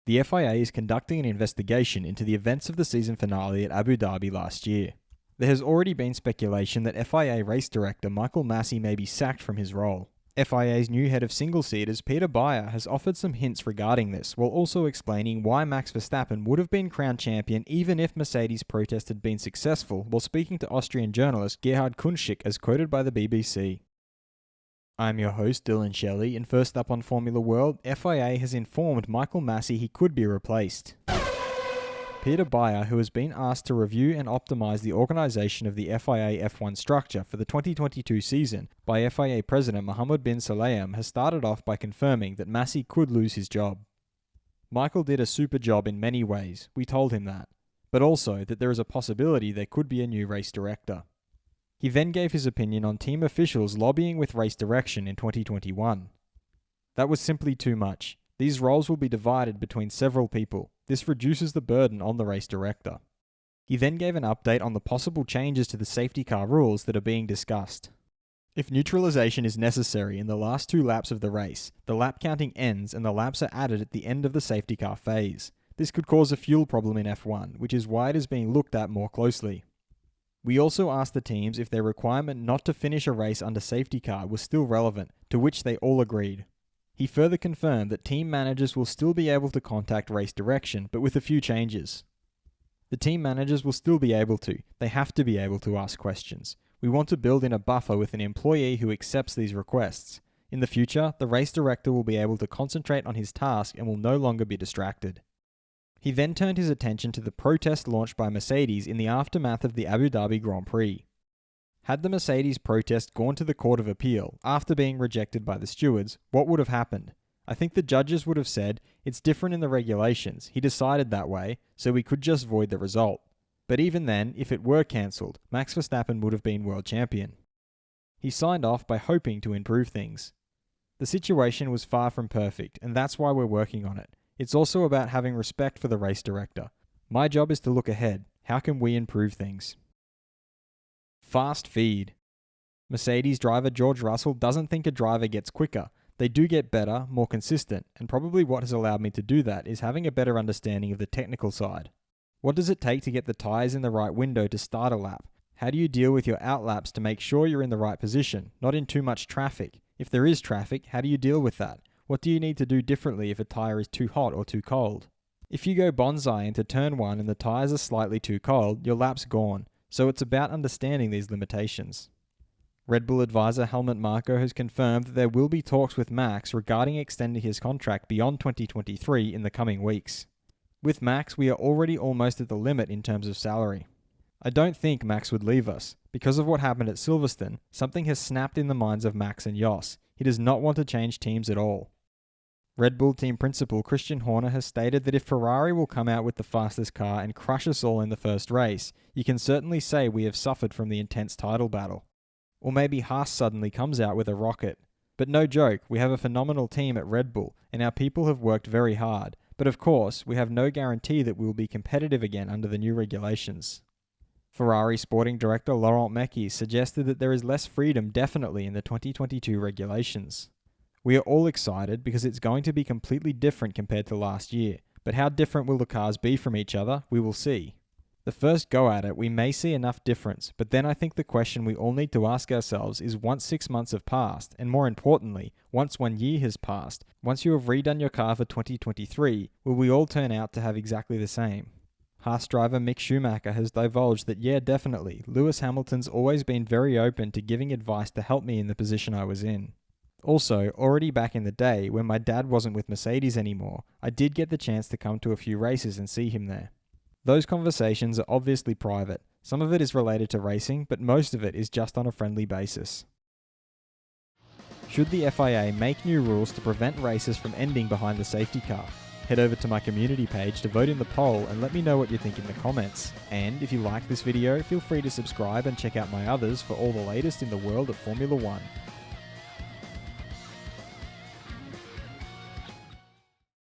The FIA is conducting an investigation into the events of the season finale at Abu Dhabi last year. There has already been speculation that FIA race director Michael Masi may be sacked from his role. FIA's new head of single-seaters, Peter Bayer, has offered some hints regarding this, while also explaining why Max Verstappen would have been crowned champion even if Mercedes' protest had been successful, while speaking to Austrian journalist Gerhard Kuntschik as quoted by the BBC. I'm your host, Dillon Shelley, and first up on Formula World, FIA has informed Michael Masi he could be replaced. Peter Bayer, who has been asked to review and optimise the organisation of the FIA F1 structure for the 2022 season by FIA President Mohammed Ben Sulayem, has started off by confirming that Masi could lose his job. Michael did a super job in many ways, we told him that, but also that there is a possibility there could be a new race director. He then gave his opinion on team officials lobbying with race direction in 2021. That was simply too much. These roles will be divided between several people. This reduces the burden on the race director. He then gave an update on the possible changes to the safety car rules that are being discussed. If neutralization is necessary in the last 2 laps of the race, the lap counting ends and the laps are added at the end of the safety car phase. This could cause a fuel problem in F1, which is why it is being looked at more closely. We also asked the teams if their requirement not to finish a race under safety car was still relevant, to which they all agreed. He further confirmed that team managers will still be able to contact race direction, but with a few changes. The team managers will still be able to. They have to be able to ask questions. We want to build in a buffer with an employee who accepts these requests. In the future, the race director will be able to concentrate on his task and will no longer be distracted. He then turned his attention to the protest launched by Mercedes in the aftermath of the Abu Dhabi Grand Prix. Had the Mercedes protest gone to the Court of Appeal after being rejected by the stewards, what would have happened? I think the judges would have said, it's different in the regulations, he decided that way, so we could just void the result. But even then, if it were cancelled, Max Verstappen would have been world champion. He signed off by hoping to improve things. The situation was far from perfect, and that's why we're working on it. It's also about having respect for the race director. My job is to look ahead. How can we improve things? Fast feed. Mercedes driver George Russell doesn't think a driver gets quicker. They do get better, more consistent, and probably what has allowed me to do that is having a better understanding of the technical side. What does it take to get the tyres in the right window to start a lap? How do you deal with your outlaps to make sure you're in the right position, not in too much traffic? If there is traffic, how do you deal with that? What do you need to do differently if a tyre is too hot or too cold? If you go bonsai into turn 1 and the tyres are slightly too cold, your lap's gone. So it's about understanding these limitations. Red Bull advisor Helmut Marko has confirmed that there will be talks with Max regarding extending his contract beyond 2023 in the coming weeks. With Max, we are already almost at the limit in terms of salary. I don't think Max would leave us. Because of what happened at Silverstone, something has snapped in the minds of Max and Jos. He does not want to change teams at all. Red Bull team principal Christian Horner has stated that if Ferrari will come out with the fastest car and crush us all in the first race, you can certainly say we have suffered from the intense title battle. Or maybe Haas suddenly comes out with a rocket. But no joke, we have a phenomenal team at Red Bull, and our people have worked very hard. But of course, we have no guarantee that we will be competitive again under the new regulations. Ferrari sporting director Laurent Mekies suggested that there is less freedom definitely in the 2022 regulations. We are all excited because it's going to be completely different compared to last year, but how different will the cars be from each other, we will see. The first go at it, we may see enough difference, but then I think the question we all need to ask ourselves is once 6 months have passed, and more importantly, once 1 year has passed, once you have redone your car for 2023, will we all turn out to have exactly the same? Haas driver Mick Schumacher has divulged that yeah, definitely, Lewis Hamilton's always been very open to giving advice to help me in the position I was in. Also, already back in the day, when my dad wasn't with Mercedes anymore, I did get the chance to come to a few races and see him there. Those conversations are obviously private. Some of it is related to racing, but most of it is just on a friendly basis. Should the FIA make new rules to prevent races from ending behind the safety car? Head over to my community page to vote in the poll and let me know what you think in the comments. And if you like this video, feel free to subscribe and check out my others for all the latest in the world of Formula 1.